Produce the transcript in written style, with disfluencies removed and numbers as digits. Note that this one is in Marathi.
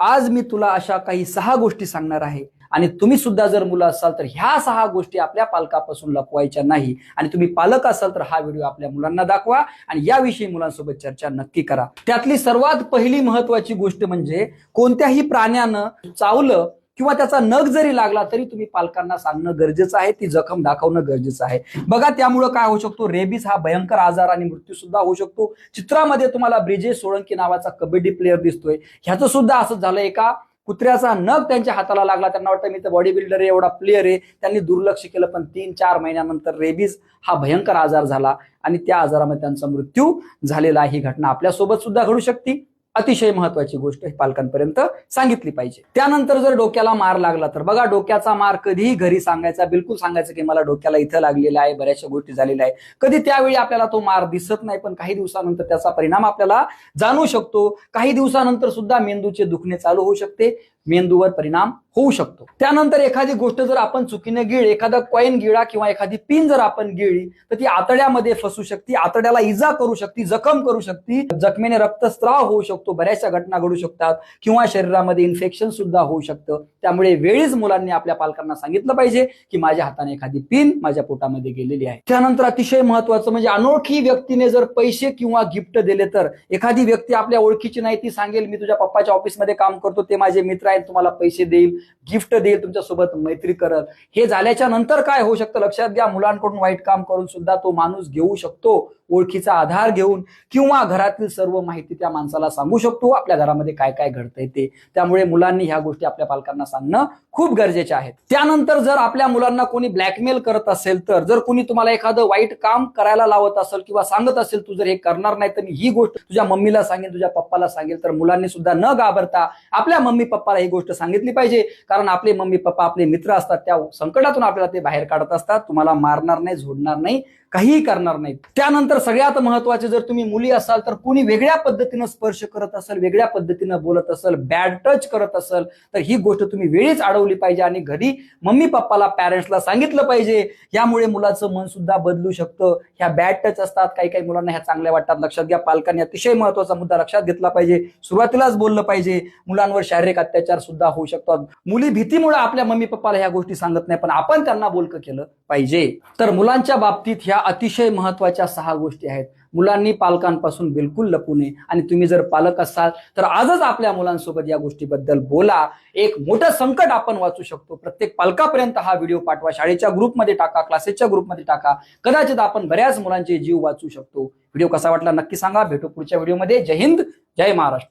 आज मी तुला अशा काही 6 गोष्टी सांगणार आहे आणि तुम्ही सुद्धा जर मुलं असाल तर ह्या 6 गोष्टी आपल्या पालकापासून लपवायच्या नाही आणि तुम्ही पालक असाल तर हा व्हिडिओ आपल्या मुलांना दाखवा आणि याविषयी मुलांसोबत चर्चा नक्की करा। त्यातली सर्वात पहिली महत्वाची गोष्ट म्हणजे कोणत्याही प्राण्यानं चावलं किंवा त्याचा नख जरी लागला तरी तुम्ही पालकांना सांगणं गरजेचं आहे, ती जखम दाखवणं गरजेचं आहे। बघा त्यामुळे काय होऊ शकतो, रेबीज हा भयंकर आजार आणि मृत्यू सुद्धा होऊ शकतो। चित्रामध्ये तुम्हाला ब्रिजेश सोळंकी नावाचा कबड्डी प्लेअर दिसतोय, ह्याचं सुद्धा असं झालं, एका कुत्र्याचा नख त्यांच्या हाताला लागला, त्यांना वाटतं मी तर बॉडी बिल्डर आहे, एवढा प्लेअर आहे, त्यांनी दुर्लक्ष केलं, पण 3-4 महिन्यानंतर रेबीज हा भयंकर आजार झाला आणि त्या आजारामध्ये त्यांचा मृत्यू झालेला आहे। ही घटना आपल्यासोबत सुद्धा घडू शकते। अतिशय महत्वाची गोष्ट पालकांपर्यंत सांगितली पाहिजे। त्यानंतर जर डोक्याला मार लागला तर बघा, डोक्याचा मार कधीही घरी सांगायचा, बिलकुल सांगायचं की मला डोक्याला इथं लागलेला आहे, बऱ्याचशा गोष्टी झालेल्या आहे। कधी त्यावेळी आपल्याला तो मार दिसत नाही, पण काही दिवसानंतर त्याचा परिणाम आपल्याला जाणवू शकतो। काही दिवसानंतर सुद्धा मेंदूचे दुखणे चालू होऊ शकते, मेंदूवर परिणाम होऊ शकतो। त्यानंतर एखादी गोष्ट जर आपण चुकीने गिळली, एखादा कॉइन गिळा किंवा एखादी पिन जर आपण गिळली तर ती आतड्यामध्ये फसू शकते, आतड्याला इजा करू शकते, जखम करू शकते, जखमेने रक्तस्राव होऊ शकतो, बऱ्याचशा घटना घडू शकतात किंवा शरीरामध्ये इन्फेक्शन सुद्धा होऊ शकतं। त्यामुळे वेळीच मुलांनी आपल्या पालकांना सांगितलं पाहिजे की माझ्या हाताने एखादी पिन माझ्या पोटामध्ये गेलेली आहे। त्यानंतर अतिशय महत्वाचं म्हणजे अनोळखी व्यक्तीने जर पैसे किंवा गिफ्ट दिले तर, एखादी व्यक्ती आपल्या ओळखीची नाही, ती सांगेल मी तुझ्या पप्पाच्या ऑफिसमध्ये काम करतो, ते माझे मित्र आहेत, तुम्हाला पैसे देईल, गिफ्ट देईल, तुमच्यासोबत मैत्री करत। हे झाल्याच्या नंतर काय होऊ शकतं लक्षात घ्या, मुलांकडून वाईट काम करून सुद्धा तो माणूस घेऊ शकतो, ओळखीचा आधार घेऊन, किंवा घरातील सर्व माहिती त्या माणसाला सांगू शकतो, आपल्या घरामध्ये काय काय घडतंय ते। त्यामुळे मुलांनी ह्या गोष्टी आपल्या पालकांना सांगणं खूप गरजेचे आहे। त्यानंतर जर आपल्या मुलांना कोणी ब्लॅकमेल करत असेल तर, जर कोणी तुम्हाला एखादं वाईट काम करायला लावत असेल किंवा सांगत असेल तू जर हे करणार नाही तर मी ही गोष्ट तुझ्या मम्मीला सांगेल, तुझ्या पप्पाला सांगेल, तर मुलांनी सुद्धा न घाबरता आपल्या मम्मी पप्पाला ही गोष्ट सांगितली पाहिजे, कारण आपले मम्मी पप्पा आपले मित्र असतात, त्या संकटातून आपल्याला ते बाहेर काढत असतात, तुम्हाला मारणार नाही, झोडणार नाही, काहीही करणार नाही। त्यानंतर सगळ्यात महत्वाचे, जर तुम्ही मुली असाल तर कोणी वेगळ्या पद्धतीने स्पर्श करत असेल, वेगळ्या पद्धतीने बोलत असेल, बॅड टच करत असेल तर ही गोष्ट तुम्ही वेळीच अडवली पाहिजे आणि घरी मम्मी पप्पाला, पॅरेंट्सला सांगितलं पाहिजे। यामुळे मुलाचं मन सुद्धा बदलू शकतं। ह्या बॅड टच असतात, काही काही मुलांना ह्या चांगल्या वाटतात, लक्षात घ्या। पालकांनी अतिशय महत्वाचा मुद्दा लक्षात घेतला पाहिजे, सुरुवातीलाच बोललं पाहिजे। मुलांवर शारीरिक अत्याचार सुद्धा होऊ शकतात, मुली भीतीमुळे आपल्या मम्मी पप्पाला ह्या गोष्टी सांगत नाही, पण आपण त्यांना बोलकं केलं पाहिजे। तर मुलांच्या बाबतीत ह्या अतिशय महत्वाच्या 6 गोष्टी आहेत। मुलांनी पालकांपासून बिलकुल लपू नये आणि तुम्ही जर पालक असाल तर आजच आपल्या मुलांसोबत या गोष्टीबद्दल बोला, एक मोठं संकट आपण वाचू शकतो। प्रत्येक पालकापर्यंत हा व्हिडिओ पाठवा, शाळेच्या ग्रुपमध्ये टाका, क्लासेसच्या ग्रुपमध्ये टाका, कदाचित आपण बऱ्याच मुलांचे जीव वाचू शकतो। व्हिडिओ कसा वाटला नक्की सांगा, भेटू पुढच्या व्हिडिओमध्ये। जय हिंद, जय महाराष्ट्र।